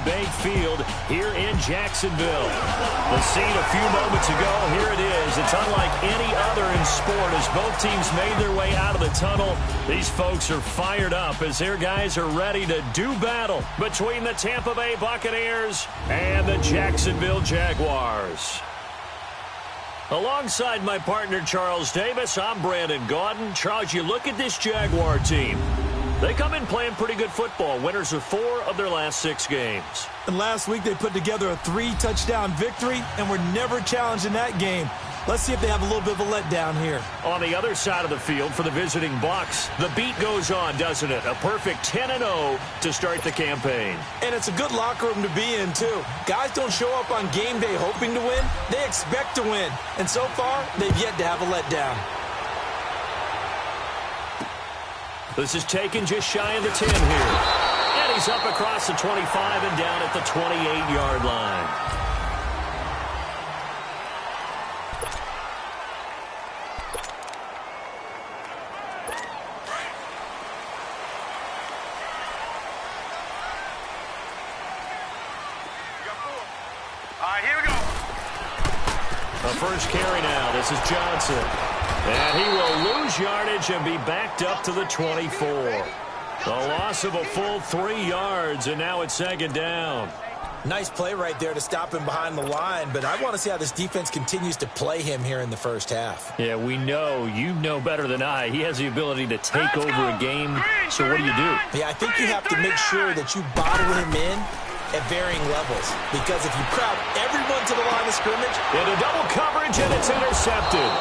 Bank Field here in Jacksonville. The scene a few moments ago, here it is. It's unlike any other in sport as both teams made their way out of the tunnel. These folks are fired up as their guys are ready to do battle between the Tampa Bay Buccaneers and the Jacksonville Jaguars. Alongside my partner, Charles Davis, I'm Brandon Gaudin. Charles, you look at this Jaguar team. They come in playing pretty good football. Winners of 4 of their last 6 games. And last week they put together a 3-touchdown victory and were never challenged in that game. Let's see if they have a little bit of a letdown here. On the other side of the field for the visiting Bucs, the beat goes on, doesn't it? A perfect 10-0 to start the campaign. And it's a good locker room to be in, too. Guys don't show up on game day hoping to win. They expect to win. And so far, they've yet to have a letdown. This is taken just shy of the 10 here. And he's up across the 25 and down at the 28-yard line. First carry now. This is Johnson. And he will lose yardage and be backed up to the 24. A loss of a full 3 yards, and now it's second down. Nice play right there to stop him behind the line, but I want to see how this defense continues to play him here in the first half. Yeah, we know. You know better than I. He has the ability to take over a game, so what do? Yeah, I think you have to make sure that you bottle him in at varying levels, because if you crowd everyone to the line of scrimmage, into double coverage, and it's intercepted.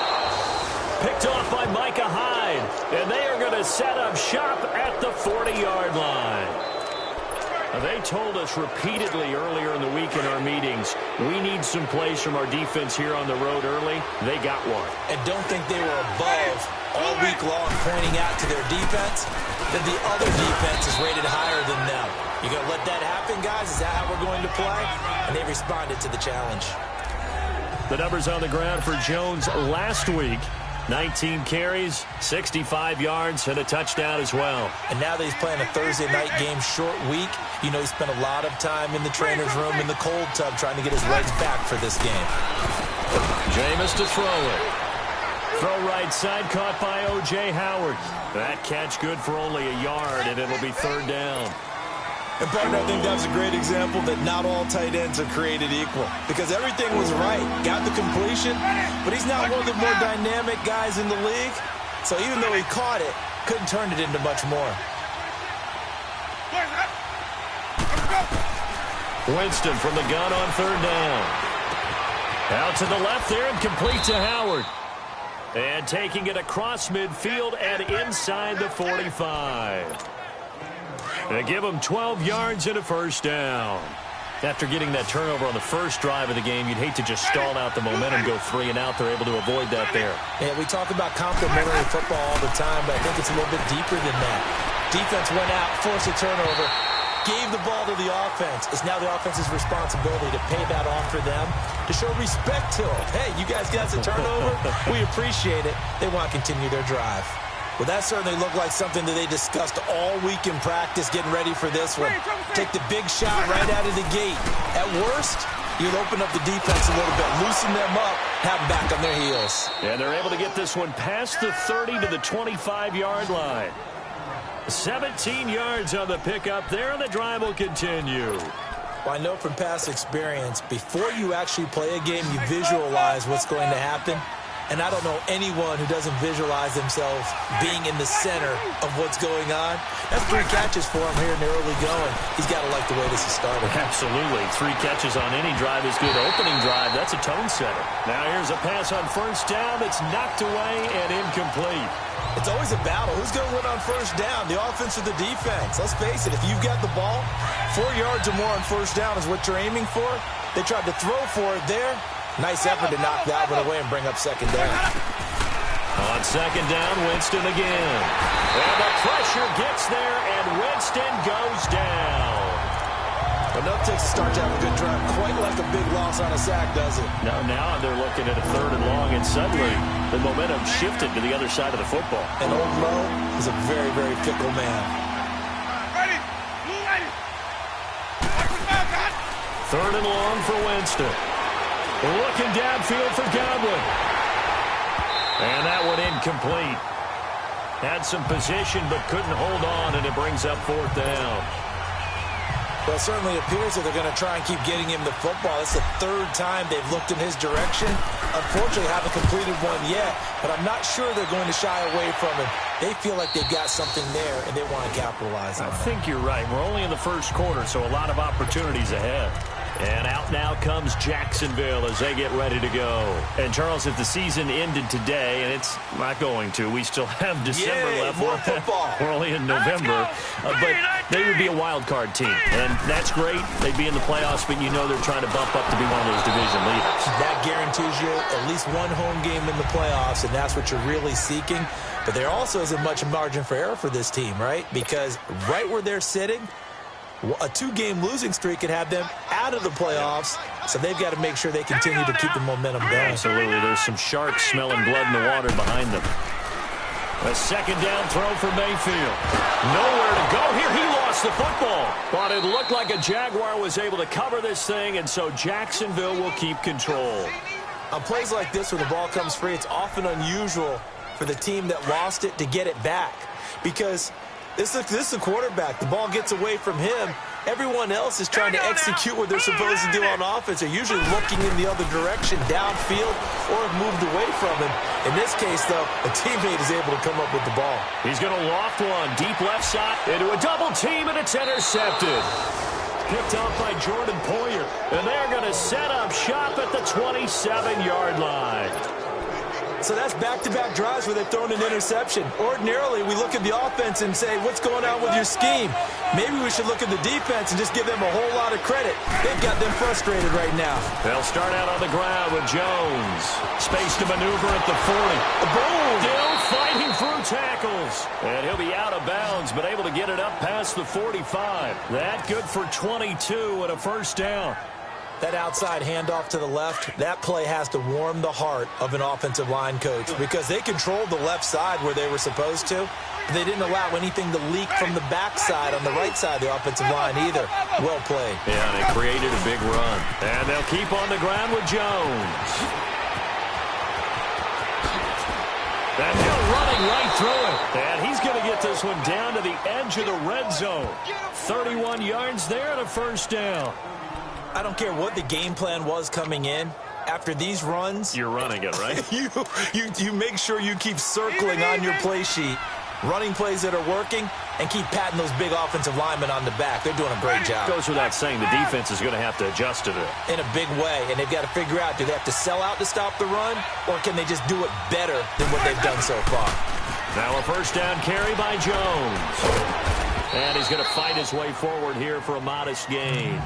Picked off by Micah Hyde, and they are going to set up shop at the 40-yard line. Now, they told us repeatedly earlier in the week in our meetings, we need some plays from our defense here on the road early. They got one. And don't think they were above all week long pointing out to their defense that the other defense is rated higher than them. You going to let that happen, guys? Is that how we're going to play? And they responded to the challenge. The numbers on the ground for Jones last week. 19 carries, 65 yards, and a touchdown as well. And now that he's playing a Thursday night game, short week, you know he spent a lot of time in the trainer's room in the cold tub trying to get his legs back for this game. Jameis to throw it. Throw right side, caught by O.J. Howard. That catch good for only a yard, and it'll be third down. And, partner, I think that was a great example that not all tight ends are created equal. Because everything was right. Got the completion, but he's not one of the more dynamic guys in the league. So even though he caught it, couldn't turn it into much more. Winston from the gun on third down. Out to the left there and complete to Howard. And taking it across midfield and inside the 45. They give them 12 yards and a first down. After getting that turnover on the first drive of the game, you'd hate to just stall out the momentum, go 3 and out. They're able to avoid that there. Yeah, we talk about complementary football all the time, but I think it's a little bit deeper than that. Defense went out, forced a turnover, gave the ball to the offense. It's now the offense's responsibility to pay that off for them, to show respect to them. Hey, you guys got the turnover. We appreciate it. They want to continue their drive. Well, that certainly looked like something that they discussed all week in practice, getting ready for this one. Take the big shot right out of the gate. At worst, you'll open up the defense a little bit, loosen them up, have them back on their heels. And they're able to get this one past the 30 to the 25-yard line. 17 yards on the pickup there, and the drive will continue. Well, I know from past experience, before you actually play a game, you visualize what's going to happen. And I don't know anyone who doesn't visualize themselves being in the center of what's going on. That's 3 catches for him here in the early going. He's got to like the way this is started. Absolutely. 3 catches on any drive is good. Opening drive, that's a tone setter. Now here's a pass on first down that's knocked away and incomplete. It's always a battle. Who's going to win on first down, the offense or the defense? Let's face it, if you've got the ball, 4 yards or more on first down is what you're aiming for. They tried to throw for it there. Nice effort to knock that one away and bring up second down. On second down, Winston again. And the pressure gets there, and Winston goes down. But no takes a start to have a good drive. Quite like a big loss on a sack, does it? No, now they're looking at a 3rd and long, and suddenly the momentum shifted to the other side of the football. And Old Mo is a very, very fickle man. Ready? Third and long for Winston. Looking downfield for Godwin. And that one incomplete. Had some position but couldn't hold on, and it brings up fourth down. Well, it certainly appears that they're going to try and keep getting him the football. It's the third time they've looked in his direction. Unfortunately, haven't completed one yet, but I'm not sure they're going to shy away from him. They feel like they've got something there, and they want to capitalize on it. I think you're right. We're only in the first quarter, so a lot of opportunities ahead. And out now comes Jacksonville as they get ready to go. And, Charles, if the season ended today, and it's not going to, we still have December left. More football. We're only in November. But they would be a wild card team. And that's great. They'd be in the playoffs, but you know they're trying to bump up to be one of those division leaders. That guarantees you at least one home game in the playoffs, and that's what you're really seeking. But there also isn't much margin for error for this team, right? Because right where they're sitting, a two-game losing streak could have them out of the playoffs, so they've got to make sure they continue to keep the momentum going. Absolutely. There's some sharks smelling blood in the water behind them. A second down throw for Mayfield. Nowhere to go here. He lost the football. But it looked like a Jaguar was able to cover this thing, and so Jacksonville will keep control. On plays like this where the ball comes free, it's often unusual for the team that lost it to get it back, because this is the quarterback. The ball gets away from him. Everyone else is trying to execute what they're supposed to do on offense. They're usually looking in the other direction, downfield, or have moved away from him. In this case, though, a teammate is able to come up with the ball. He's going to loft one deep left side into a double team, and it's intercepted. Picked off by Jordan Poyer. And they're going to set up shop at the 27-yard line. So that's back-to-back drives where they've thrown an interception. Ordinarily, we look at the offense and say, what's going on with your scheme? Maybe we should look at the defense and just give them a whole lot of credit. They've got them frustrated right now. They'll start out on the ground with Jones. Space to maneuver at the 40. Boom! Still fighting through tackles. And he'll be out of bounds, but able to get it up past the 45. That good for 22 and a first down. That outside handoff to the left, that play has to warm the heart of an offensive line coach, because they controlled the left side where they were supposed to. They didn't allow anything to leak from the backside on the right side of the offensive line either. Well played. Yeah, and it created a big run. And they'll keep on the ground with Jones. And he'll running right through it. And he's going to get this one down to the edge of the red zone. 31 yards there and a first down. I don't care what the game plan was coming in. After these runs, you're running it, right? you make sure you keep circling on your play sheet, running plays that are working, and keep patting those big offensive linemen on the back. They're doing a great job. Goes without saying, the defense is going to have to adjust to it. In a big way, and they've got to figure out, do they have to sell out to stop the run, or can they just do it better than what they've done so far? Now a first down carry by Jones. And he's going to fight his way forward here for a modest gain.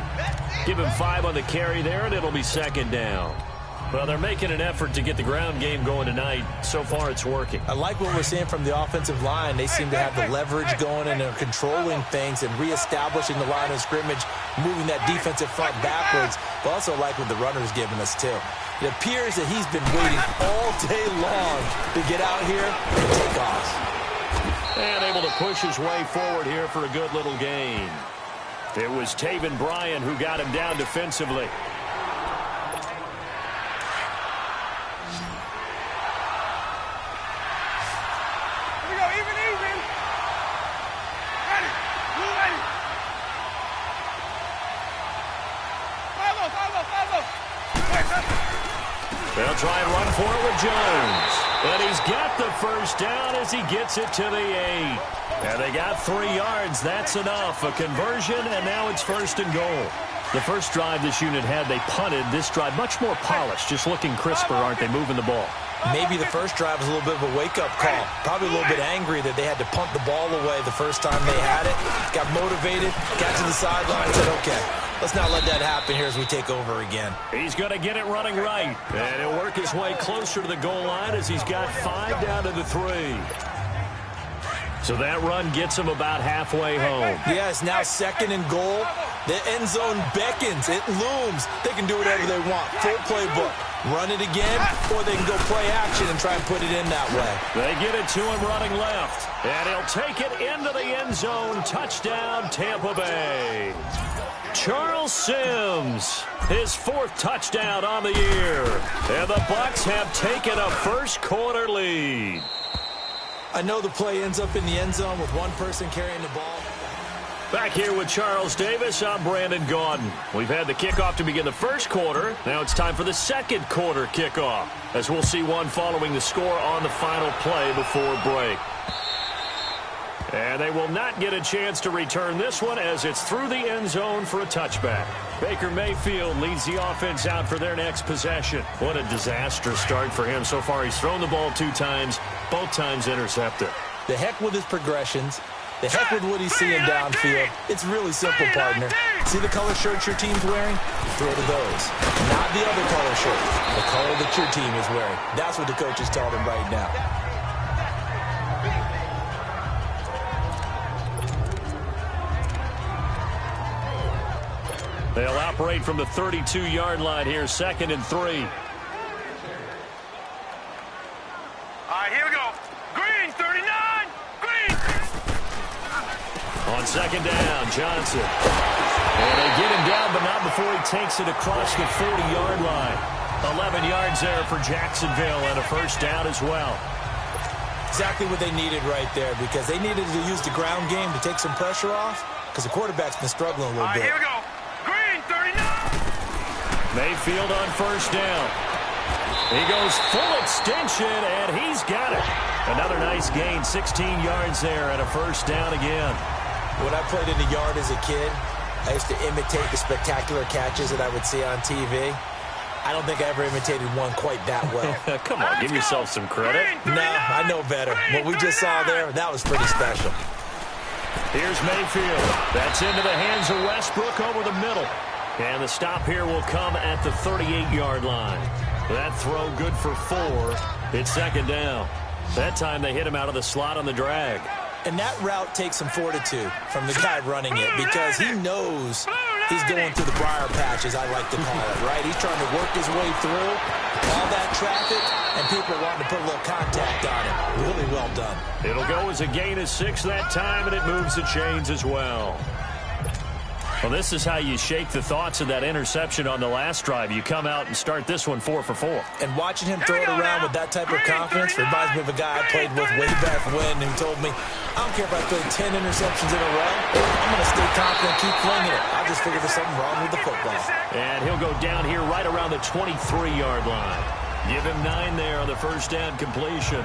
Give him 5 on the carry there, and it'll be second down. Well, they're making an effort to get the ground game going tonight. So far, it's working. I like what we're seeing from the offensive line. They seem to have the leverage going, and they're controlling things and reestablishing the line of scrimmage, moving that defensive front backwards. But also like what the runner's giving us, too. It appears that he's been waiting all day long to get out here and take off. And able to push his way forward here for a good little gain. It was Taven Bryan who got him down defensively. Here we go, even. Ready, blue ready. Follow. They'll try and run for it with Jones. And he's got the first down as he gets it to the 8. And they got 3 yards. That's enough. A conversion, and now it's first and goal. The first drive this unit had, they punted. This drive, much more polished, just looking crisper, aren't they, moving the ball? Maybe the first drive was a little bit of a wake-up call. Probably a little bit angry that they had to punt the ball away the first time they had it. Got motivated, got to the sideline, and said, okay, let's not let that happen here as we take over again. He's going to get it running right. And he'll work his way closer to the goal line as he's got 5 down to the 3. So that run gets him about halfway home. Yeah, it's now second and goal. The end zone beckons. It looms. They can do whatever they want. Full playbook. Run it again, or they can go play action and try and put it in that way. They get it to him running left. And he'll take it into the end zone. Touchdown, Tampa Bay. Charles Sims, his 4th touchdown on the year. And the Bucs have taken a first-quarter lead. I know the play ends up in the end zone with one person carrying the ball. Back here with Charles Davis, I'm Brandon Gaudin. We've had the kickoff to begin the first quarter. Now it's time for the second quarter kickoff, as we'll see one following the score on the final play before break. And they will not get a chance to return this one as it's through the end zone for a touchback. Baker Mayfield leads the offense out for their next possession. What a disastrous start for him so far. He's thrown the ball 2 times, both times intercepted. The heck with his progressions. The heck with what he's seeing downfield. It's really simple, partner. See the color shirts your team's wearing? Throw to those. Not the other color shirt. The color that your team is wearing. That's what the coach is telling him right now. They'll operate from the 32-yard line here, 2nd and 3. All right, here we go. Green, 39. Green. On 2nd down, Johnson. And they get him down, but not before he takes it across the 40-yard line. 11 yards there for Jacksonville and a first down as well. Exactly what they needed right there, because they needed to use the ground game to take some pressure off, because the quarterback's been struggling a little bit. Here we go. Green, 39. Mayfield on first down. He goes full extension, and he's got it. Another nice gain, 16 yards there, and a first down again. When I played in the yard as a kid, I used to imitate the spectacular catches that I would see on TV. I don't think I ever imitated one quite that well. Come on, give yourself some credit. No, I know better. What we just saw there, that was pretty special. Here's Mayfield. That's into the hands of Westbrook over the middle. And the stop here will come at the 38-yard line. That throw good for 4. It's 2nd down. That time they hit him out of the slot on the drag. And that route takes some fortitude from the guy running it, because he knows he's going through the briar patch, as I like to call it, right? He's trying to work his way through all that traffic, and people wanting to put a little contact on him. Really well done. It'll go as a gain of 6 that time, and it moves the chains as well. Well, this is how you shake the thoughts of that interception on the last drive. You come out and start this one 4 for 4. And watching him throw it around with that type of confidence reminds me of a guy I played with way back when who told me, I don't care if I throw 10 interceptions in a row, I'm going to stay confident, keep flinging it. I just figured there's something wrong with the football. And he'll go down here right around the 23-yard line. Give him 9 there on the first down completion.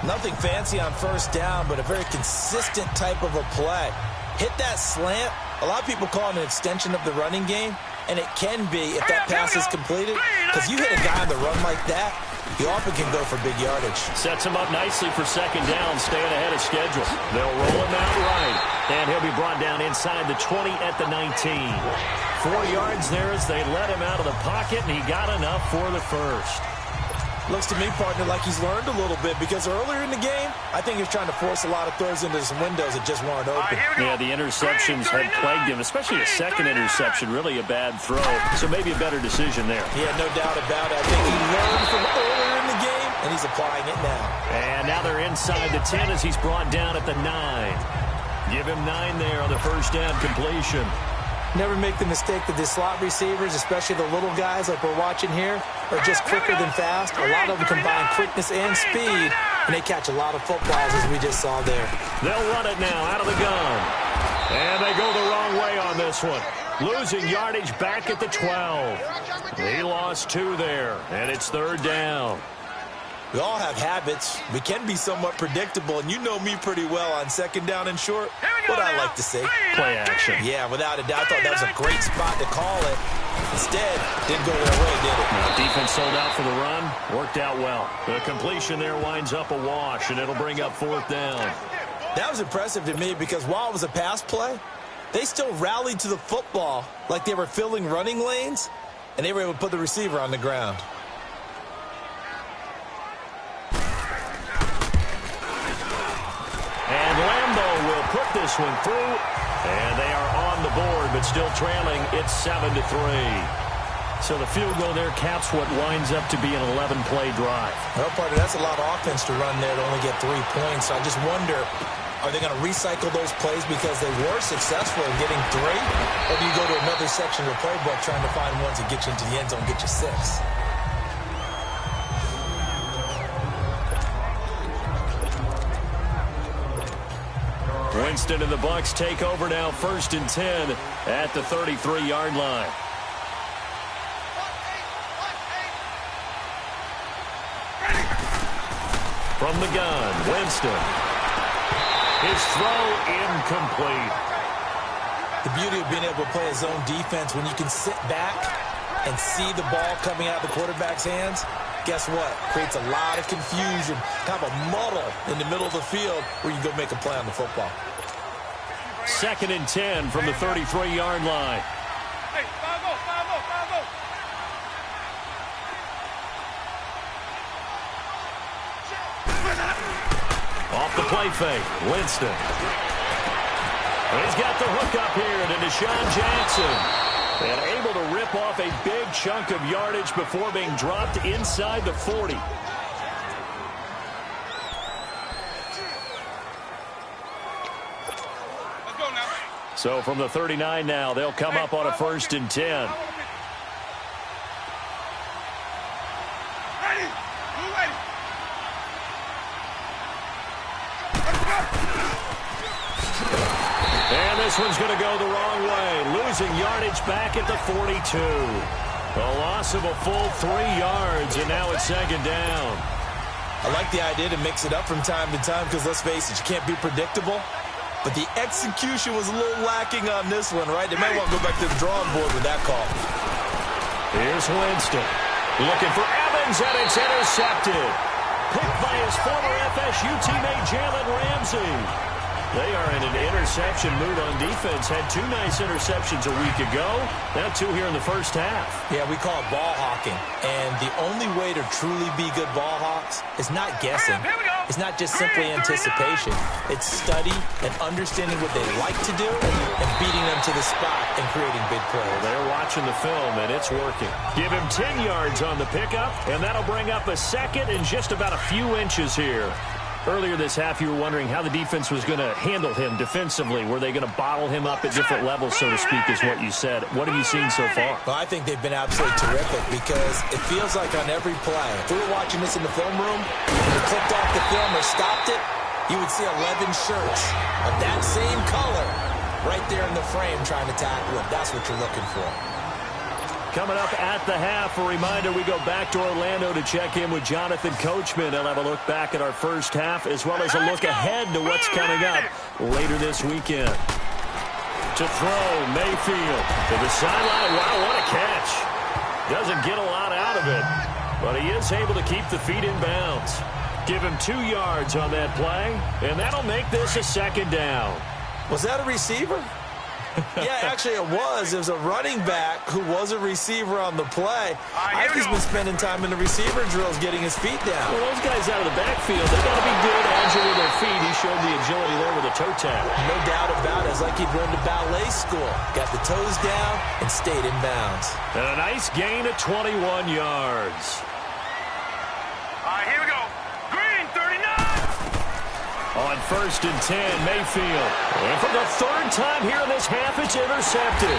Nothing fancy on first down, but a very consistent type of a play. Hit that slant. A lot of people call it an extension of the running game, and it can be if that pass is completed, because you hit a guy on the run like that, he often can go for big yardage. Sets him up nicely for 2nd down, staying ahead of schedule. They'll roll him out right, and he'll be brought down inside the 20 at the 19. 4 yards there as they let him out of the pocket, and he got enough for the first. Looks to me, partner, like he's learned a little bit, because earlier in the game, I think he was trying to force a lot of throws into some windows that just weren't open. Yeah, the interceptions had plagued him, especially a second interception, really a bad throw. So maybe a better decision there. Yeah, no doubt about it. I think he learned from earlier in the game, and he's applying it now. And now they're inside the 10 as he's brought down at the 9. Give him 9 there on the first down completion. Never make the mistake that the slot receivers, especially the little guys like we're watching here, are just quicker than fast. A lot of them combine quickness and speed, and they catch a lot of footballs, as we just saw there. They'll run it now out of the gun. And they go the wrong way on this one. Losing yardage back at the 12. He lost 2 there, and it's 3rd down. We all have habits. We can be somewhat predictable, and you know me pretty well on 2nd down and short. What I like to say. Play action. Yeah, without a doubt. I thought that was a great spot to call it. Instead, didn't go their way, did it? Now, defense sold out for the run. Worked out well. The completion there winds up a wash, and it'll bring up 4th down. That was impressive to me, because while it was a pass play, they still rallied to the football like they were filling running lanes, and they were able to put the receiver on the ground. And Lambeau will put this one through, and they are on the board, but still trailing. It's 7-3. So the field goal there caps what winds up to be an 11-play drive. Well, partner, that's a lot of offense to run there to only get 3 points. So I just wonder Are they going to recycle those plays because they were successful in getting 3? Or do you go to another section of the playbook trying to find ones that get you into the end zone, get you 6? Winston and the Bucs take over now, 1st and 10 at the 33-yard line. From the gun, Winston. His throw incomplete. The beauty of being able to play a zone defense when you can sit back and see the ball coming out of the quarterback's hands, guess what? Creates a lot of confusion, kind of a muddle in the middle of the field where you go make a play on the football. 2nd and 10 from the 33-yard line. Hey, 5-0. Off the play fake, Winston. He's got the hook up here to Deshaun Jackson. And able to rip off a big chunk of yardage before being dropped inside the 40. Let's go now. So from the 39 now, they'll come up on a 1st and 10. Ready? Who ready? And this one's going to go the wrong way. Losing yardage back at the 42. A loss of a full 3 yards, and now it's 2nd down. I like the idea to mix it up from time to time because, let's face it, you can't be predictable. But the execution was a little lacking on this one, right? They might want to go back to the drawing board with that call. Here's Winston. Looking for Evans, and it's intercepted. Picked by his former FSU teammate Jalen Ramsey. They are in an interception mood on defense. Had 2 nice interceptions a week ago. Now 2 here in the first half. Yeah, we call it ball hawking. And the only way to truly be good ball hawks is not guessing. It's not just simply anticipation. It's study and understanding what they like to do and beating them to the spot and creating big plays. They're watching the film, and it's working. Give him 10 yards on the pickup, and that'll bring up a 2nd and just about a few inches here. Earlier this half, you were wondering how the defense was going to handle him defensively. Were they going to bottle him up at different levels, so to speak, is what you said. What have you seen so far? Well, I think they've been absolutely terrific because it feels like on every play, if we were watching this in the film room, and you clicked off the film or stopped it, you would see 11 shirts of that same color right there in the frame trying to tackle it. That's what you're looking for. Coming up at the half, a reminder, we go back to Orlando to check in with Jonathan Coachman. They'll have a look back at our first half as well as a look ahead to what's coming up later this weekend. To throw, Mayfield to the sideline. Wow, what a catch. Doesn't get a lot out of it, but he is able to keep the feet in bounds. Give him 2 yards on that play, and that'll make this a 2nd down. Was that a receiver? Yeah, actually it was. It was a running back who was a receiver on the play. Ivey's been spending time in the receiver drills getting his feet down. Well, those guys out of the backfield, they got to be good, agile with their feet. He showed the agility there with a toe tap. No doubt about it. It's like he'd run to ballet school. Got the toes down and stayed in bounds. And a nice gain of 21 yards. All right, here we go. Green, 39. On 1st and 10, Mayfield. And for the 3rd time here in this half, it's intercepted.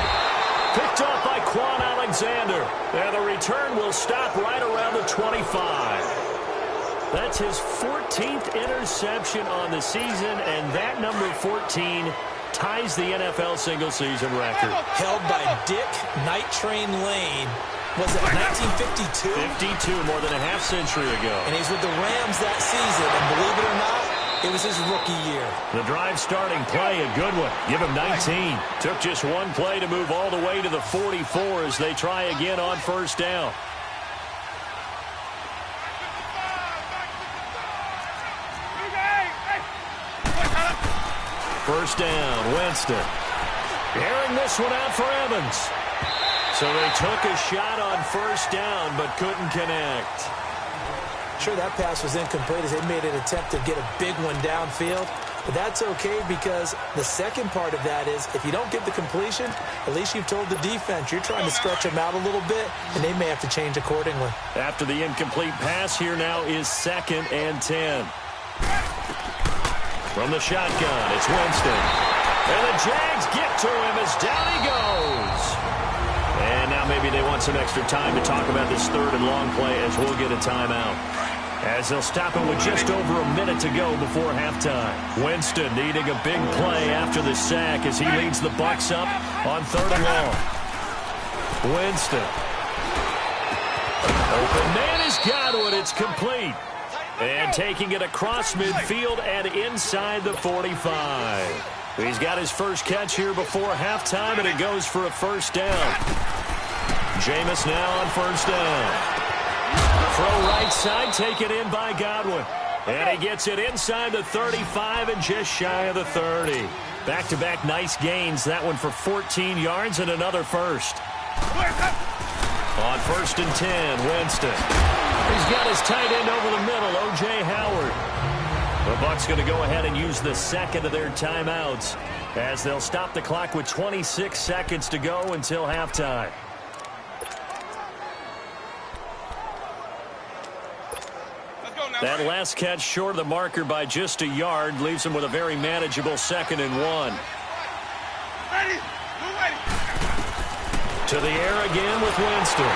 Picked off by Quan Alexander. And the return will stop right around the 25. That's his 14th interception on the season, and that number 14 ties the NFL single-season record. Held by Dick Night Train Lane. Was it 1952? 52, more than a half-century ago. And he's with the Rams that season, and believe it or not, it was his rookie year. The drive starting play, a good one. Give him 19. Took just one play to move all the way to the 44 as they try again on 1st down. First down, Winston. Airing this one out for Evans. So they took a shot on 1st down but couldn't connect. Sure, that pass was incomplete as they made an attempt to get a big one downfield. But that's okay because the second part of that is if you don't get the completion, at least you've told the defense you're trying to stretch them out a little bit, and they may have to change accordingly. After the incomplete pass, here now is 2nd and 10. From the shotgun, it's Winston. And the Jags get to him as down he goes. And now maybe they want some extra time to talk about this third and long play as we'll get a timeout. As they'll stop him with just over a minute to go before halftime. Winston needing a big play after the sack as he leads the Bucs up on third and long. Winston. Open man has got it. It's complete. And taking it across midfield and inside the 45. He's got his first catch here before halftime, and it goes for a first down. Jameis now on first down. Throw right side, taken in by Godwin. And he gets it inside the 35 and just shy of the 30. Back-to-back nice gains. That one for 14 yards and another first. On first and 10, Winston. He's got his tight end over the middle, O.J. Howard. The Bucs going to go ahead and use the second of their timeouts as they'll stop the clock with 26 seconds to go until halftime. That last catch short of the marker by just a yard leaves him with a very manageable 2nd and 1. To the air again with Winston.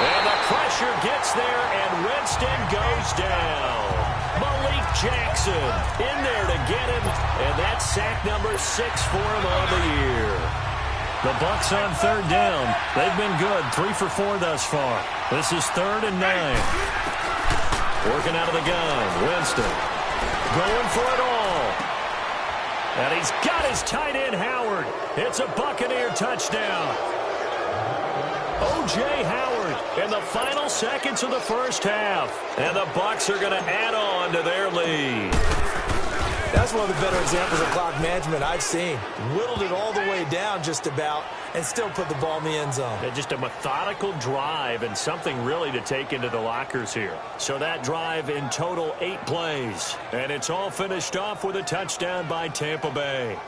And the pressure gets there, and Winston goes down. Malik Jackson in there to get him, and that's sack number 6 for him on the year. The Bucs on third down. They've been good, 3 for 4 thus far. This is 3rd and 9. Working out of the gun, Winston. Going for it all. And he's got his tight end, Howard. It's a Buccaneer touchdown. O.J. Howard in the final seconds of the first half. And the Bucs are going to add on to their lead. That's one of the better examples of clock management I've seen. Whittled it all the way down just about and still put the ball in the end zone. Yeah, just a methodical drive and something really to take into the lockers here. So that drive in total 8 plays. And it's all finished off with a touchdown by Tampa Bay.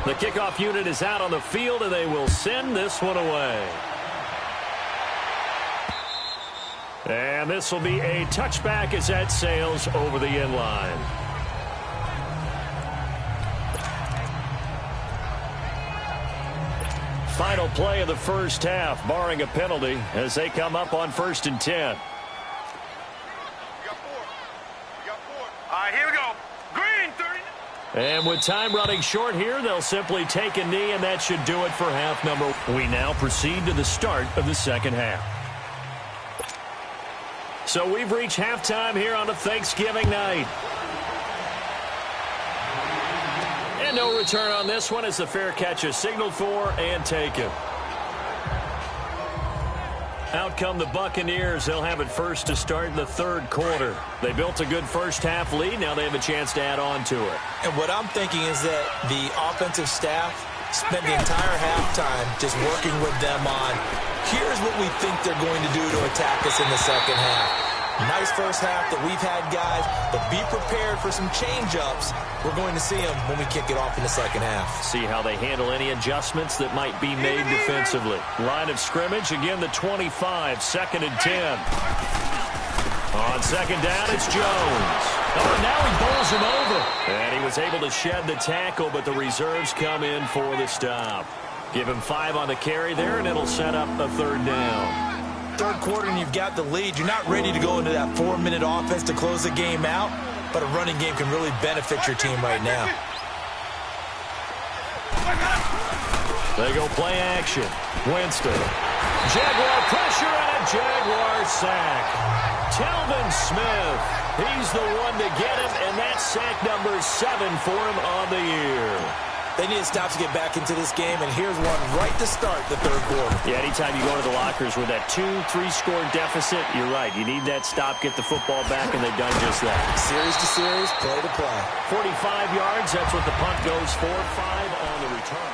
The kickoff unit is out on the field, and they will send this one away. And this will be a touchback as that sails over the end line. Final play of the first half, barring a penalty, as they come up on 1st and 10. All right, here we go. Green, 30. And with time running short here, they'll simply take a knee, and that should do it for half number. We now proceed to the start of the second half. So we've reached halftime here on a Thanksgiving night. And no return on this one as the fair catch is signaled for and taken. Out come the Buccaneers. They'll have it first to start in the third quarter. They built a good first half lead. Now they have a chance to add on to it. And what I'm thinking is that the offensive staff spent the entire halftime just working with them on, here's what we think they're going to do to attack us in the second half. Nice first half that we've had, guys, but be prepared for some change-ups. We're going to see them when we kick it off in the second half. See how they handle any adjustments that might be made defensively. Line of scrimmage, again the 25, 2nd and 10. On second down, it's Jones. Oh, now he bowls him over. And he was able to shed the tackle, but the reserves come in for the stop. Give him 5 on the carry there, and it'll set up a third down. Third quarter, and you've got the lead. You're not ready to go into that 4-minute offense to close the game out, but a running game can really benefit your team right now. They go play action. Winston. Jaguar pressure and a Jaguar sack. Telvin Smith. He's the one to get him, and that's sack number 7 for him on the year. They need to stop to get back into this game, and here's one right to start the third quarter. Yeah, anytime you go to the lockers with that 2-3 score deficit, you're right. You need that stop, get the football back, and they've done just that. Series to series, play to play. 45 yards, that's what the punt goes for. 5 on the return.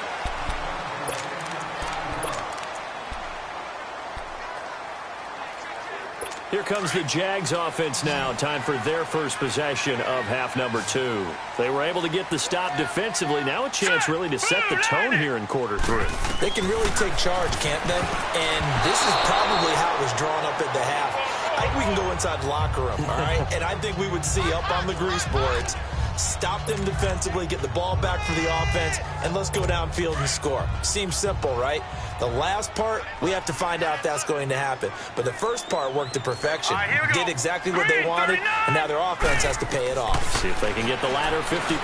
Here comes the Jags offense now. Time for their first possession of half number 2. They were able to get the stop defensively. Now a chance really to set the tone here in quarter 3. They can really take charge, can't they? And this is probably how it was drawn up at the half. I think we can go inside the locker room, all right? And I think we would see up on the grease boards, stop them defensively, get the ball back for the offense, and let's go downfield and score. Seems simple, right? The last part, we have to find out if that's going to happen. But the first part worked to perfection. Did exactly what they wanted, and now their offense has to pay it off. See if they can get the latter 50%.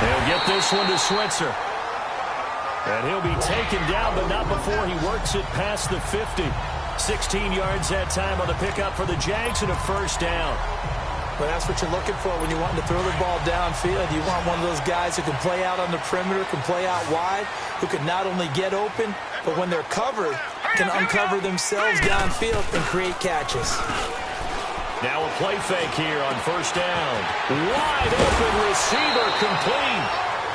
They'll get this one to Switzer. And he'll be taken down, but not before he works it past the 50. 16 yards that time on the pickup for the Jags and a first down. But that's what you're looking for when you want to throw the ball downfield. You want one of those guys who can play out on the perimeter, can play out wide, who can not only get open, but when they're covered, can uncover themselves downfield and create catches. Now a play fake here on first down. Wide open receiver complete.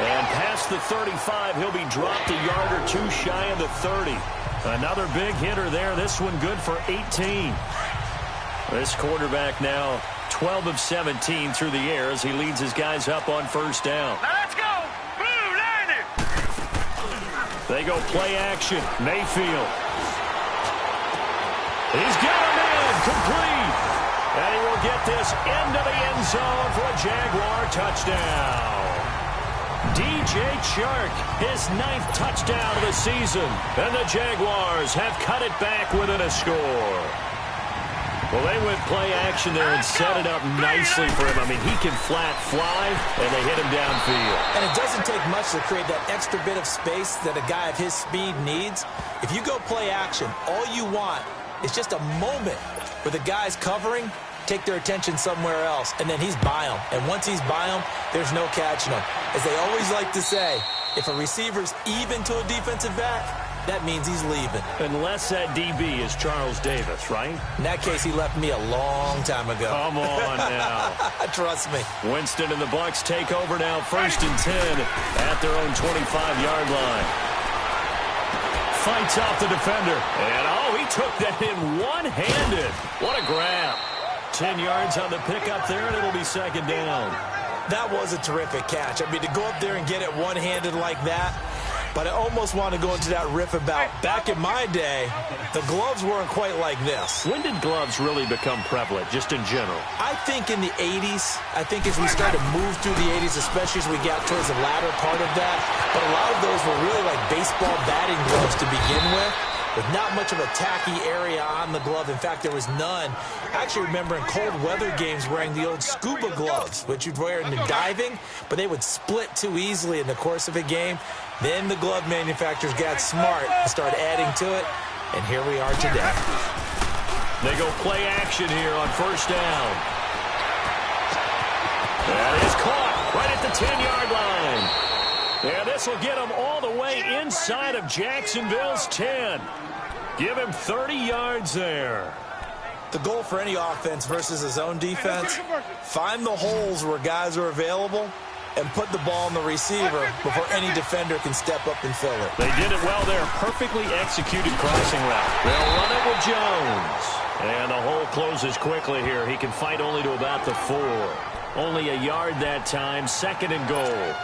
And past the 35, he'll be dropped a yard or two shy of the 30. Another big hitter there. This one good for 18. This quarterback now 12 of 17 through the air as he leads his guys up on first down. Now let's go. Blue, line it. They go play action. Mayfield. He's got him in. Complete. And he will get this into the end zone for a Jaguar touchdown. DJ Chark, his 9th touchdown of the season. And the Jaguars have cut it back within a score. Well, they went play action there and set it up nicely for him. I mean, he can flat fly, and they hit him downfield. And it doesn't take much to create that extra bit of space that a guy of his speed needs. If you go play action, all you want is just a moment where the guy's covering, take their attention somewhere else, and then he's by him. And once he's by him, there's no catching him. As they always like to say, if a receiver's even to a defensive back, that means he's leaving. Unless that DB is Charles Davis, right? In that case, he left me a long time ago. Come on now. Trust me. Winston and the Bucs take over now, 1st and 10 at their own 25-yard line. Fights off the defender. And, oh, he took that in one-handed. What a grab. 10 yards on the pickup there, and it'll be second down. That was a terrific catch. I mean, to go up there and get it one-handed like that, but I almost want to go into that riff about back in my day, the gloves weren't quite like this. When did gloves really become prevalent, just in general? I think in the 80s. I think as we started to move through the 80s, especially as we got towards the latter part of that. But a lot of those were really like baseball batting gloves to begin with not much of a tacky area on the glove. In fact, there was none. I actually remember in cold weather games wearing the old scuba gloves, which you'd wear in the diving, but they would split too easily in the course of a game. Then the glove manufacturers got smart and started adding to it, and here we are today. They go play action here on first down. That is caught right at the 10-yard line. Yeah, this will get him all the way inside of Jacksonville's 10. Give him 30 yards there. The goal for any offense versus his own defense, find the holes where guys are available and put the ball in the receiver before any defender can step up and fill it. They did it well there. Perfectly executed crossing route. They'll run it with Jones. And the hole closes quickly here. He can fight only to about the 4. Only a yard that time. 2nd and goal.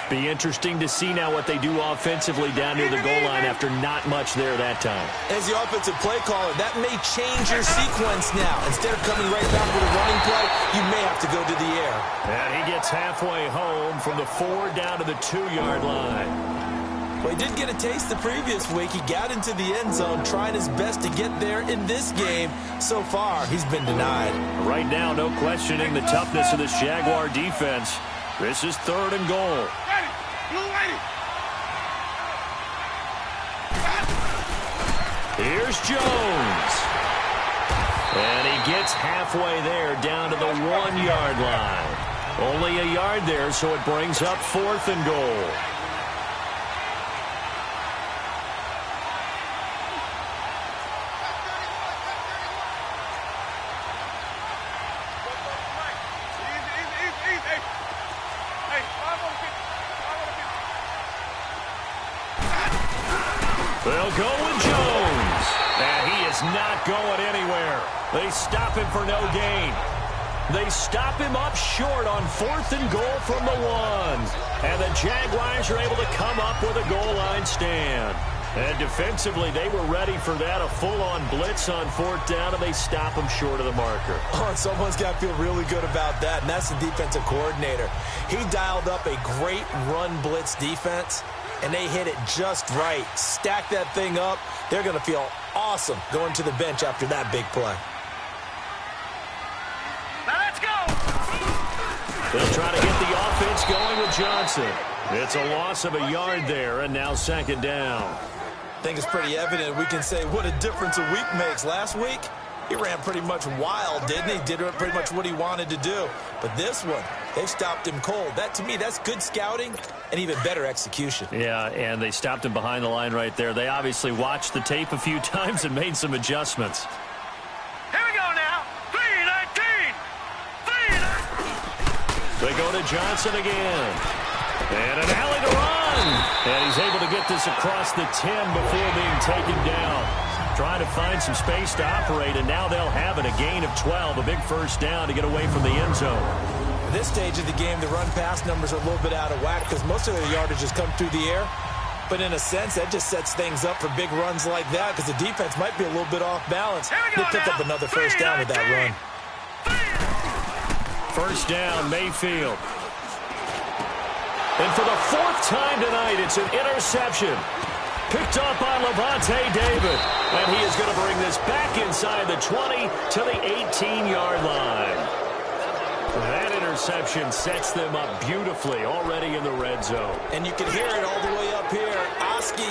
Be interesting to see now what they do offensively down near the goal line after not much there that time. As the offensive play caller, that may change your sequence now. Instead of coming right back with a running play, you may have to go to the air. And he gets halfway home from the 4 down to the 2-yard line. Well, he did get a taste the previous week. He got into the end zone, trying his best to get there in this game. So far, he's been denied. Right now, no questioning the toughness of this Jaguar defense. This is 3rd and goal. Here's Jones. And he gets halfway there down to the 1-yard line. Only a yard there, so it brings up 4th and goal. They'll go with Jones. And he is not going anywhere. They stop him for no gain. They stop him up short on 4th and goal from the 1. And the Jaguars are able to come up with a goal line stand. And defensively, they were ready for that, a full-on blitz on 4th down, and they stop him short of the marker. Oh, and someone's got to feel really good about that, and that's the defensive coordinator. He dialed up a great run blitz defense, and they hit it just right. Stack that thing up. They're going to feel awesome going to the bench after that big play. Now let's go! They'll try to get the offense going with Johnson. It's a loss of a yard there, and now 2nd down. I think it's pretty evident. We can say what a difference a week makes. Last week, he ran pretty much wild, didn't he? Did pretty much what he wanted to do. But this one, they've stopped him cold. That, to me, that's good scouting and even better execution. Yeah, and they stopped him behind the line right there. They obviously watched the tape a few times and made some adjustments. Here we go now. 3-19. 3-19. They go to Johnson again. And an alley to run. And he's able to get this across the 10 before being taken down. Trying to find some space to operate, and now they'll have it. A gain of 12, a big first down to get away from the end zone. At this stage of the game, the run-pass numbers are a little bit out of whack because most of their yardage has come through the air. But in a sense, that just sets things up for big runs like that because the defense might be a little bit off balance. They pick up another first down with that run. First down, Mayfield. And for the 4th time tonight, it's an interception. Picked up by Levante David. And he is going to bring this back inside the 20 to the 18-yard line. That interception sets them up beautifully already in the red zone. And you can hear it all the way up here. Oski,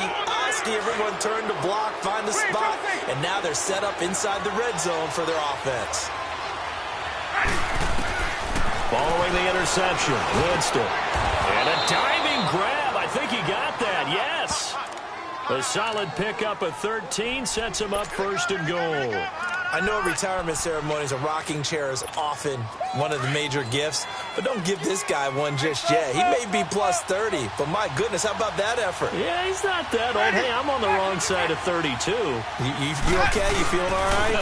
everyone turned to block, find a spot. And now they're set up inside the red zone for their offense. Following the interception, Winston. And a diving grab. I think he got that, yes. A solid pickup of 13 sets him up 1st and goal. I know retirement ceremonies, a rocking chair is often one of the major gifts, but don't give this guy one just yet. He may be plus 30, but my goodness, how about that effort? Yeah, he's not that old. Hey, I'm on the wrong side of 32. You okay? You feeling all right?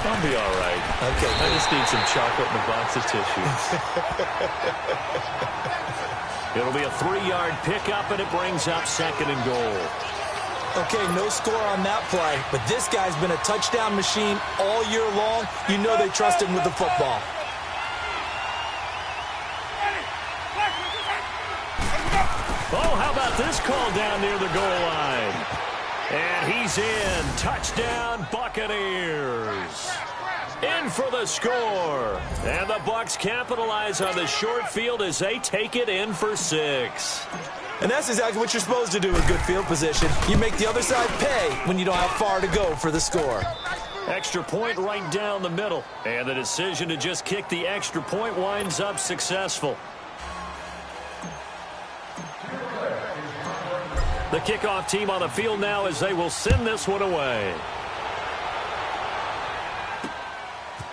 I'll be all right. Okay. I just need some chocolate and a box of tissues. It'll be a 3-yard pickup, and it brings up 2nd and goal. Okay, no score on that play, but this guy's been a touchdown machine all year long. You know they trust him with the football. Oh, how about this call down near the goal line? And he's in. Touchdown, Buccaneers. In for the score. And the Bucs capitalize on the short field as they take it in for 6. And that's exactly what you're supposed to do with good field position. You make the other side pay when you don't have far to go for the score. Extra point right down the middle. And the decision to just kick the extra point winds up successful. The kickoff team on the field now as they will send this one away.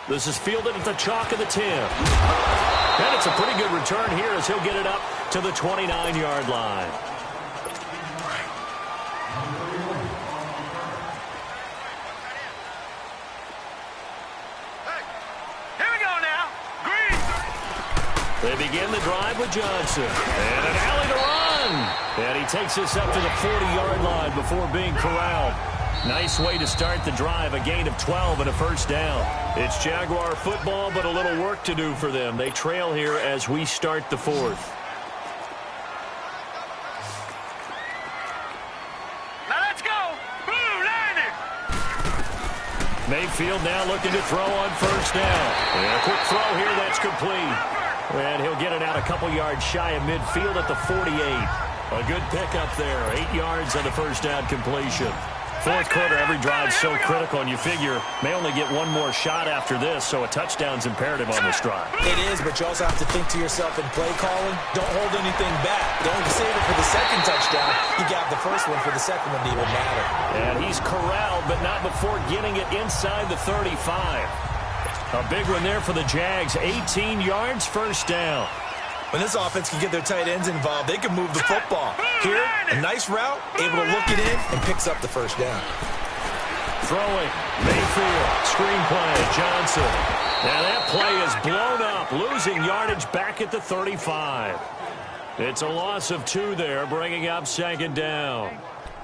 This is fielded at the chalk of the 10. And it's a pretty good return here as he'll get it up to the 29-yard line. Here we go now. Green. They begin the drive with Johnson. And an alley to run. And he takes this up to the 40-yard line before being corralled. Nice way to start the drive, a gain of 12 and a first down. It's Jaguar football, but a little work to do for them. They trail here as we start the 4th. Now let's go. Blue Lightning. Mayfield now looking to throw on first down. And a quick throw here that's complete. And he'll get it out a couple yards shy of midfield at the 48. A good pickup there, 8 yards on the first down completion. 4th quarter, every drive's so critical, and you figure may only get one more shot after this, so a touchdown's imperative on this drive. It is, but you also have to think to yourself in play calling, don't hold anything back. Don't save it for the second touchdown. You got the first one for the second one to even matter. And he's corralled, but not before getting it inside the 35. A big one there for the Jags, 18 yards, first down. When this offense can get their tight ends involved, they can move the football. Here, a nice route, able to look it in, and picks up the first down. throwing. Mayfield, screen play, Johnson. And that play is blown up, losing yardage back at the 35. It's a loss of 2 there, bringing up second down.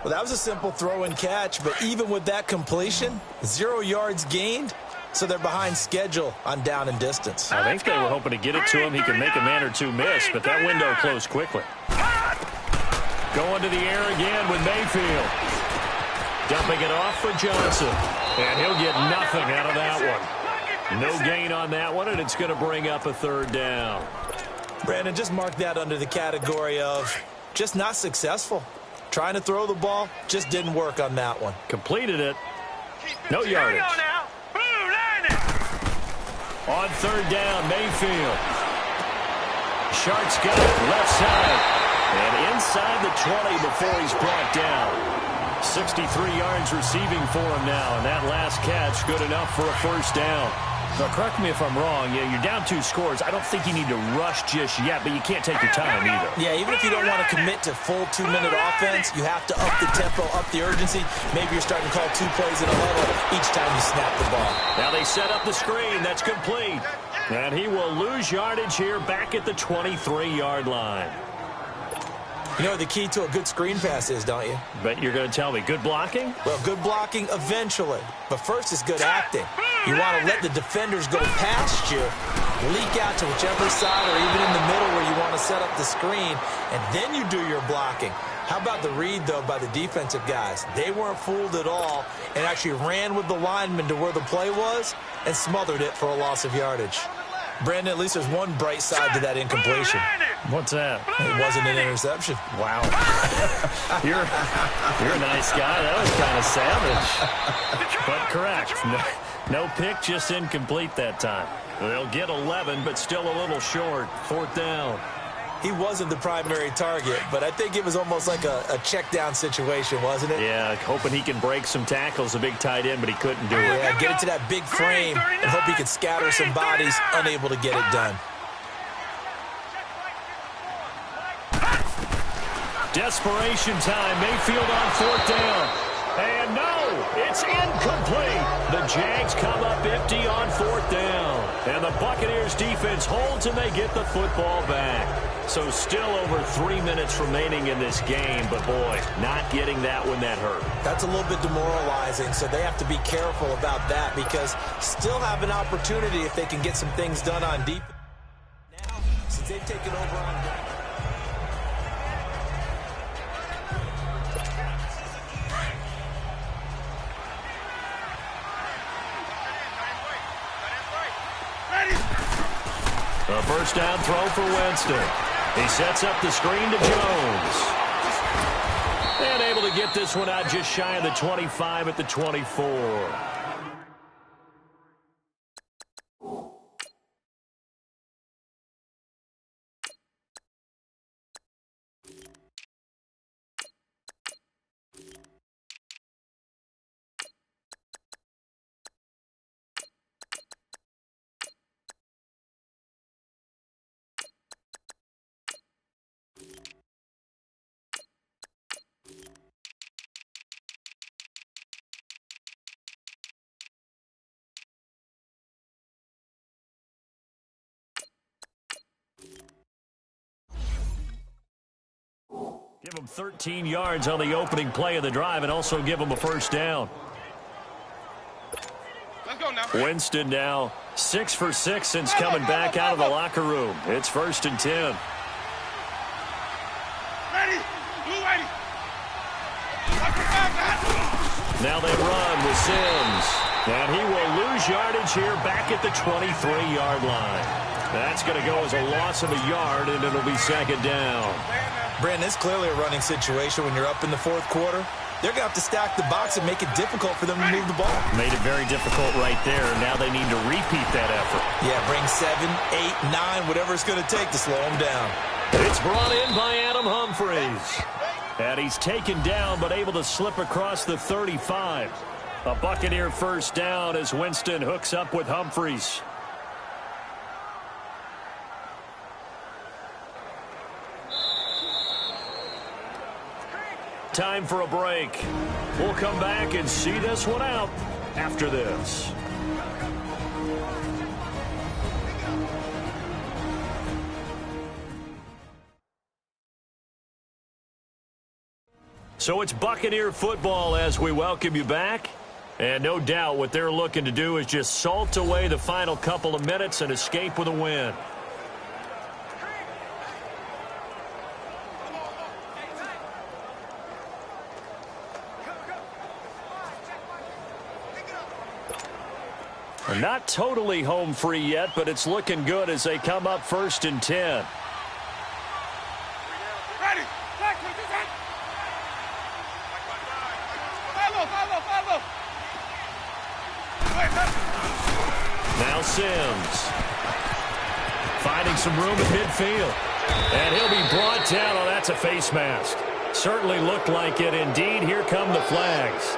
Well, that was a simple throw and catch, but even with that completion, 0 yards gained, so they're behind schedule on down and distance. I think they were hoping to get it to him. He could make a man or two miss, but that window closed quickly. Going to the air again with Mayfield. Dumping it off for Johnson. And he'll get nothing out of that one. No gain on that one, and it's going to bring up a third down. Brandon, just mark that under the category of just not successful. Trying to throw the ball, just didn't work on that one. Completed it. No yardage. On third down, Mayfield. Sharks got it left side. And inside the 20 before he's brought down. 63 yards receiving for him now. And that last catch good enough for a first down. Now, correct me if I'm wrong. Yeah, you're down 2 scores. I don't think you need to rush just yet, but you can't take your time either. Yeah, even if you don't want to commit to full 2-minute offense, you have to up the tempo, up the urgency. Maybe you're starting to call 2 plays in a huddle each time you snap the ball. Now they set up the screen. That's complete. And he will lose yardage here back at the 23-yard line. You know what the key to a good screen pass is, don't you? Bet you're going to tell me. Good blocking? Well, good blocking eventually. But first is good acting. You want to let the defenders go past you, leak out to whichever side or even in the middle where you want to set up the screen, and then you do your blocking. How about the read, though, by the defensive guys? They weren't fooled at all and actually ran with the lineman to where the play was and smothered it for a loss of yardage. Brandon, at least there's one bright side to that incompletion. What's that? It wasn't an interception. Wow. You're a nice guy. That was kind of savage. But correct. No pick, just incomplete that time. They'll get 11, but still a little short. 4th down. He wasn't the primary target, but I think it was almost like a check down situation, wasn't it? Yeah, hoping he can break some tackles, a big tight end, but he couldn't do it. Yeah, get it to that big frame and hope he could scatter some bodies, unable to get it done. Desperation time. Mayfield on 4th down. And no, it's incomplete. The Jags come up empty on 4th down. And the Buccaneers defense holds and they get the football back. So still over 3 minutes remaining in this game. But boy, not getting that one that hurt. That's a little bit demoralizing, so they have to be careful about that because still have an opportunity if they can get some things done on defense. Now, since they've taken over on defense. A first down throw for Winston. He sets up the screen to Jones. And able to get this one out just shy of the 25 at the 24. Give them 13 yards on the opening play of the drive and also give them a first down. Let's go now. Winston now 6 for 6 since coming back out of the locker room. It's 1st and 10. Ready. Blue ready. Now they run with Sims. And he will lose yardage here back at the 23-yard line. That's going to go as a loss of a yard, and it'll be 2nd down. Brandon, it's clearly a running situation when you're up in the 4th quarter. They're going to have to stack the box and make it difficult for them to move the ball. Made it very difficult right there. Now they need to repeat that effort. Yeah, bring 7, 8, 9, whatever it's going to take to slow them down. It's brought in by Adam Humphries. And he's taken down but able to slip across the 35. A Buccaneer first down as Winston hooks up with Humphries. time for a break. We'll come back and see this one out after this. So it's Buccaneer football as we welcome you back. And no doubt what they're looking to do is just salt away the final couple of minutes and escape with a win. They're not totally home free yet, but it's looking good as they come up 1st and 10. Now Sims finding some room in midfield. And he'll be brought down. Oh, that's a face mask. Certainly looked like it indeed. Here come the flags.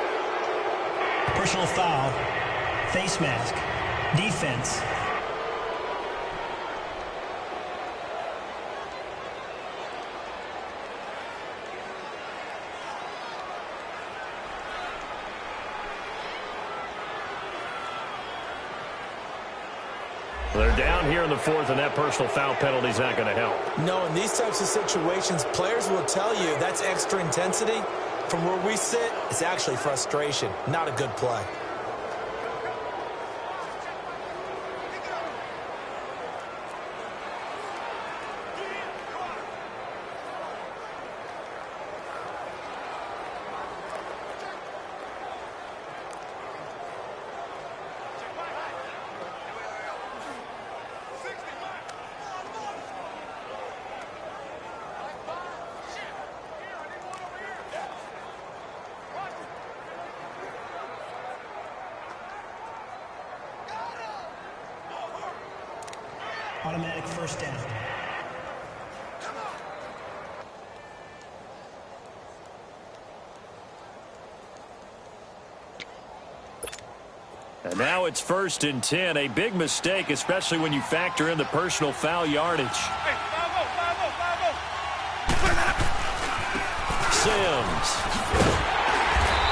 Personal foul. Face mask. Defense. They're down here in the 4th, and that personal foul penalty is not going to help. No, in these types of situations, players will tell you that's extra intensity. From where we sit, it's actually frustration, not a good play. Automatic first down. And now it's 1st and 10. A big mistake, especially when you factor in the personal foul yardage. Sims.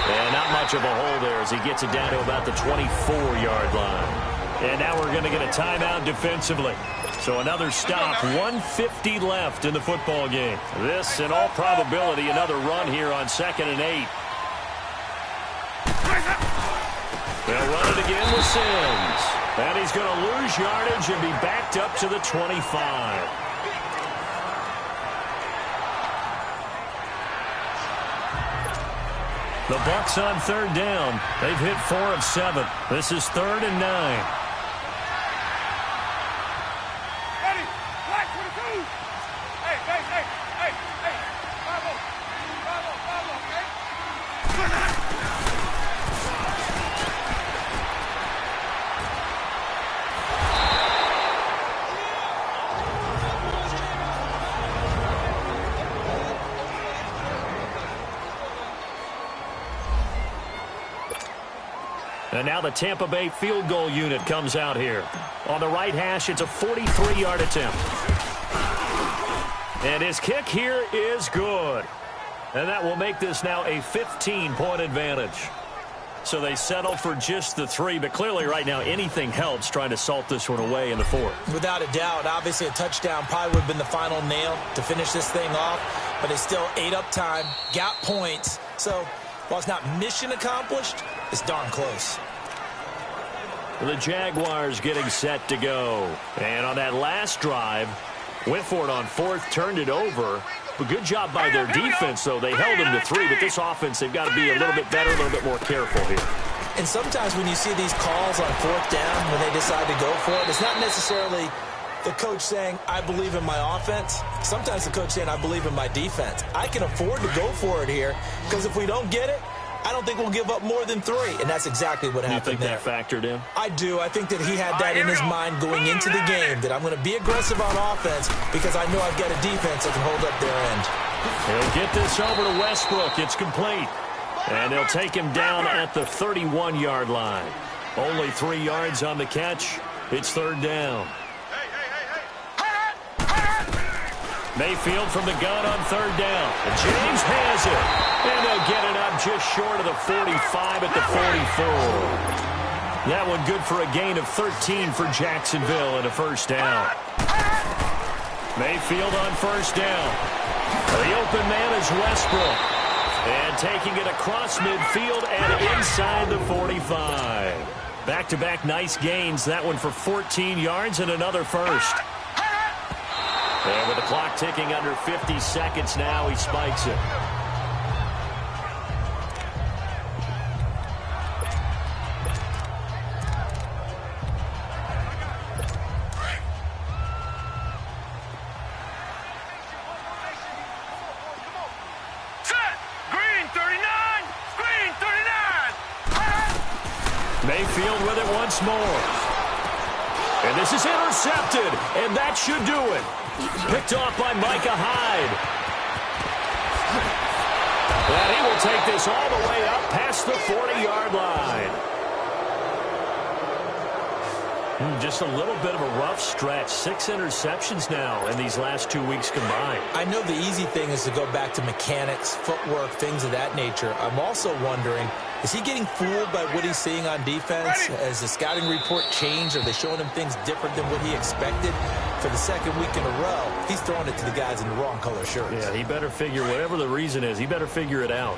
And not much of a hole there as he gets it down to about the 24-yard line. And now we're going to get a timeout defensively. So another stop, 1:50 left in the football game. This, in all probability, another run here on 2nd and 8. They'll run it again with Sims. And he's going to lose yardage and be backed up to the 25. The Bucs on 3rd down. They've hit 4 of 7. This is 3rd and 9. And now the Tampa Bay field goal unit comes out here. On the right hash, it's a 43-yard attempt. And his kick here is good. And that will make this now a 15-point advantage. So they settle for just the 3, but clearly right now anything helps trying to salt this one away in the 4th. Without a doubt, obviously a touchdown probably would have been the final nail to finish this thing off, but it's still ate up time, got points. So while it's not mission accomplished, it's darn close. The Jaguars getting set to go. And on that last drive, went for it on 4th, turned it over. But good job by their defense, though. They held them to 3, but this offense, they've got to be a little bit better, a little bit more careful here. And sometimes when you see these calls on 4th down, when they decide to go for it, it's not necessarily the coach saying, I believe in my offense. Sometimes the coach saying, I believe in my defense. I can afford to go for it here, because if we don't get it, I don't think we'll give up more than 3, and that's exactly what happened there. You think that factored in? I do. I think that he had that in his mind going into the game, that I'm going to be aggressive on offense because I know I've got a defense that can hold up their end. He'll get this over to Westbrook. It's complete. And they'll take him down at the 31-yard line. Only 3 yards on the catch. It's 3rd down. Mayfield from the gun on third down. And James has it. And they'll get it up just short of the 45 at the 44. That one good for a gain of 13 for Jacksonville and a first down. Mayfield on first down. The open man is Westbrook. And taking it across midfield and inside the 45. Back-to-back nice gains. That one for 14 yards and another first. And with the clock ticking under 50 seconds now, he spikes it. Mayfield with it once more. And this is intercepted, and that should do it. Picked off by Micah Hyde. And he will take this all the way up past the 40-yard line. Just a little bit of a rough stretch. 6 interceptions now in these last 2 weeks combined. I know the easy thing is to go back to mechanics, footwork, things of that nature. I'm also wondering, is he getting fooled by what he's seeing on defense? Has the scouting report changed? Are they showing him things different than what he expected? For the second week in a row, he's throwing it to the guys in the wrong color shirts. Yeah, he better figure, whatever the reason is, he better figure it out.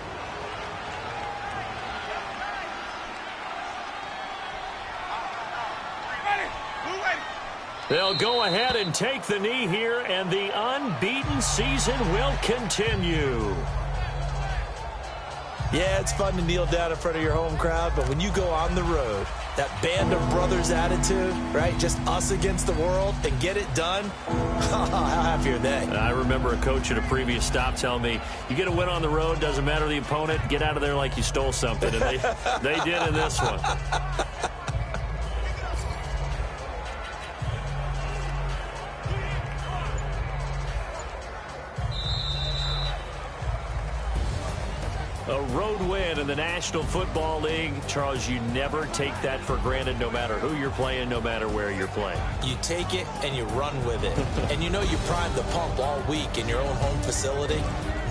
They'll go ahead and take the knee here, and the unbeaten season will continue. Yeah, it's fun to kneel down in front of your home crowd, but when you go on the road, that band of brothers attitude, right? Just us against the world and get it done. How happy are they? I remember a coach at a previous stop telling me, you get a win on the road, doesn't matter the opponent, get out of there like you stole something. And they did in this one. A road win in the National Football League. Charles, you never take that for granted no matter who you're playing, no matter where you're playing. You take it and you run with it. And you know you primed the pump all week in your own home facility.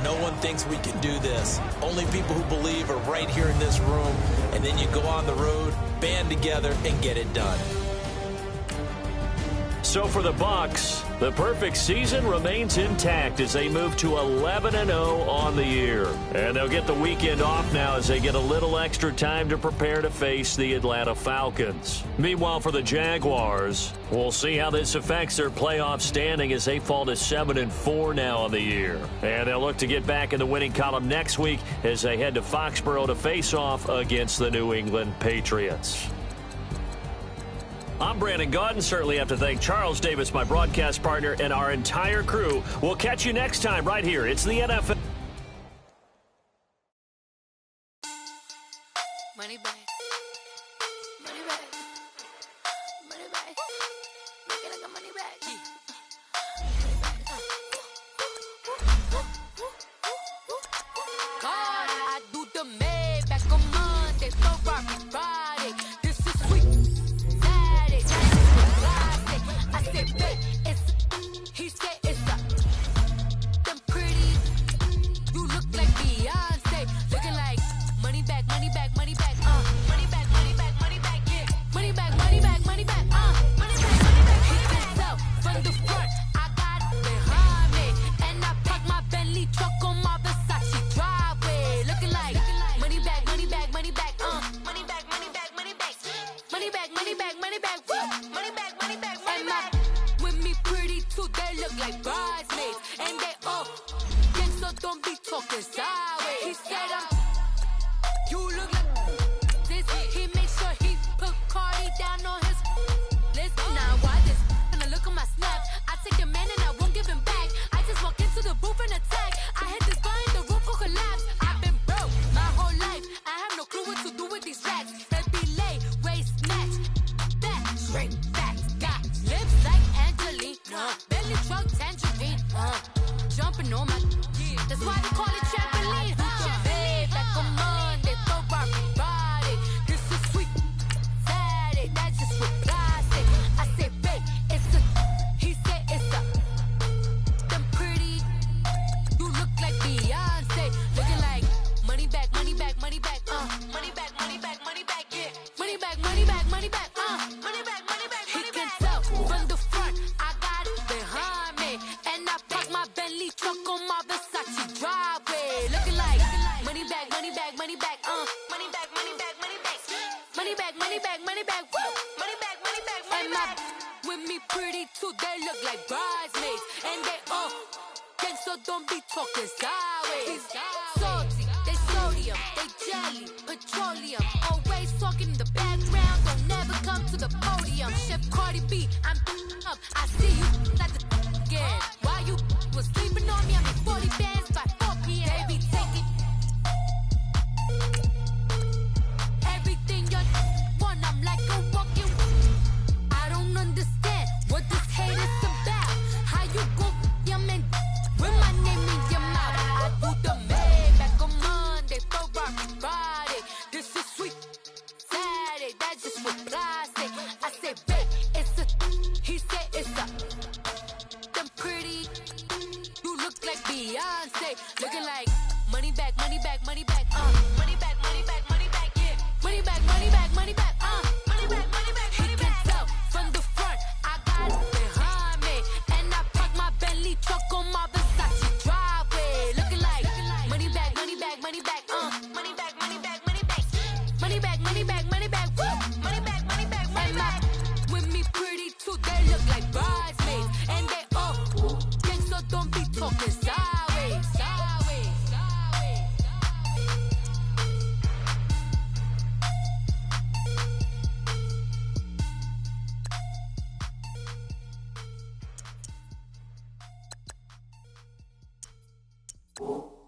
No one thinks we can do this. Only people who believe are right here in this room. And then you go on the road, band together, and get it done. So for the Bucs, the perfect season remains intact as they move to 11-0 on the year. And they'll get the weekend off now as they get a little extra time to prepare to face the Atlanta Falcons. Meanwhile, for the Jaguars, we'll see how this affects their playoff standing as they fall to 7-4 now on the year. And they'll look to get back in the winning column next week as they head to Foxborough to face off against the New England Patriots. I'm Brandon Gaudin. Certainly have to thank Charles Davis, my broadcast partner, and our entire crew. We'll catch you next time right here. It's the NFL. Money back. Money back. Money back. Make it like a money back. God, I do the Maybach on Monday, Ferrari Friday. This is sweet. I said, babe, he said it's them pretty. You look like Beyonce, looking like money back, money back, money back, money back, money back, money back, yeah, money back, money back, money back, money back, money back. He can tell from the front, I got it behind me, and I park my Bentley truck on my Versace driveway, looking like money back, money back, money back, money back, money back, money back, money back, money back, money back, money back, money back. They look like bridesmaids, and they all gang, so don't be talking sideways. He said you look like this. He made sure he put Cardi down on his list. Now why this? Gonna look at my snap. I take a man and I won't give him back. I just walk into the booth and attack. I hit this guy in the roof will collapse. I've been broke my whole life. I have no clue what to do with these racks. They be late, waist snatch, back, straight back, got lips like Angelina. Belly truck tangerine, jumping on my, that's why they call it trampoline. Babe, back on Monday, Ferrari Friday. This is sweet Saturday, that's just what I say. I say, babe, it's a, he said it's a, them pretty money back, money back, money back, money back, money back, money back, money back, woo, money back, money back, money back. With me pretty too, they look like bridesmaids, and they so don't be talking sideways. Salty, they sodium, they jelly, petroleum. Always talking in the background, don't never come to the podium. Chef Cardi B, I'm up. I see you at the again. Why you was sleeping on me? I'm in 40 bands by 4 p.m. They be taking everything you want. I'm like a walking. I don't understand what this hate is about. How you go, your man? With my name in your mouth, I do the Maybach on Monday, Ferrari Friday. This is sweet Saturday, that's just what plastic. I say, babe, it's a, he said it's a. Them pretty, you look like Beyonce, looking like money back, money back, money back, money back, money back, money back, yeah, money back, money back, money back, money back, money back, money back. He can tell from the front, I got it behind me, and I park my Bentley truck on my driveway, looking like money back, money back, money back, money back, money back, money back, money back, money back, money back, woo, money back, money back, money back. With me pretty too, they look like bridesmaids, and they all gang, so don't be talking sideways, sideways, sideways. Woo.